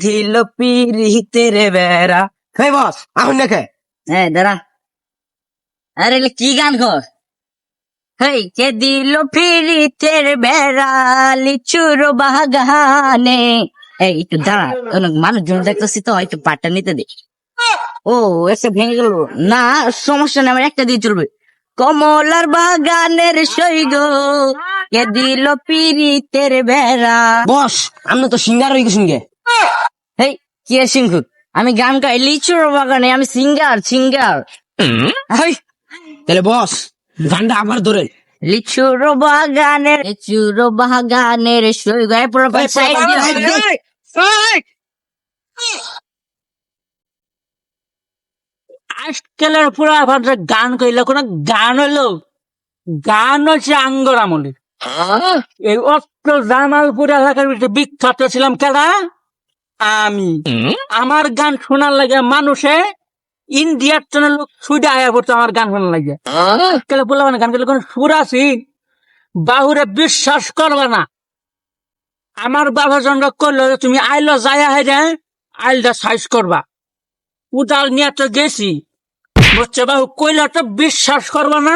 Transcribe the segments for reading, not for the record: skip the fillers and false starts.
দিল পিরিতের বেড়া। এই বস এখন দেখে হ্যাঁ দাঁড়া, আরে এগুলো কি গান কর? হেই, কে দিল পিরিতের বেড়া লিচুর বাগানে। এই একটু দাঁড়া, অনেক মানুষজন দেখতেছি তো, একটু পাটটা নিতে দে। ও একটা ভেঙে গেল না, সমস্যা নেই, আমার একটা দিয়ে চলবে। কমলার বাগানের সৈগ কে দিল পিরিতের বেড়া। বস আমি তো সিঙ্গার হয়ে গেছি গে। হেই, কি আর সিংহ, আমি গান গাই লিচুর বাগানে, আমি সিঙ্গার সিঙ্গার। এই, তাহলে বস গানটা আমার ধরে লিচুর বাগানের সৈগ। এই পুরো সাইড দিয়ে আজকালের পুরা ভাবছে গান কইলে কোন গান হইলো, গান হচ্ছে আঙ্গর আমলে। এই অস্ত্র জামালপুর এলাকার ভিতরে বিখ্যাত ছিলাম কেডা? আমি। আমার গান শোনার লাগে মানুষে ইন্ডিয়ার জন্য লোক ছুটে আয়া পড়তো আমার গান শোনার লাগে। আজকালে বললাম না গান করলে কোন সুর আছি, বাহুরে বিশ্বাস করবে না। আমার বাবা জন্য করলো যে তুমি আইলো যায়া হেরে আইলটা সাইজ করবা, উদাল নিয়ে তো গেছি, বুঝছে বাবু, কইলে তো বিশ্বাস করবা না।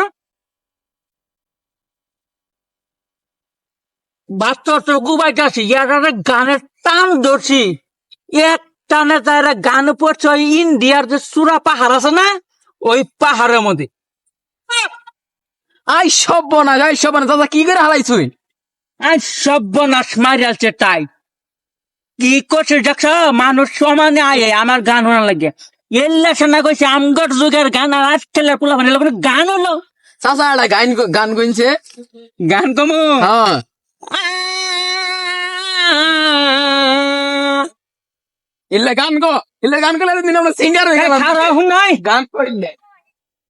বাচ্চা তো গুবাইতেছি, ইয়ারে গানের টান ধরছি, এক টানে তারা গান পড়ছে ওই ইন্ডিয়ার যে চূড়া পাহাড় আছে না, ওই পাহাড়ের মধ্যে। আই সব না দাদা কি করে হারাইছুই? আর সর্বনাশ মারিয়ালছে তাই কি করছে দেখছ, মানুষ সমানে আয়ে আমার গান শোনা লাগে। এল্লা শোনা কইছে আমগর যুগের গান, আর আজকালের পোলা মানে গান হলো। চাচা একটা গান কইছে। গান কমু হ্যাঁ ইল্লে গান করলে দিন আমরা সিঙ্গার হয়ে গেলাম। খারাপ নাই গান কইলে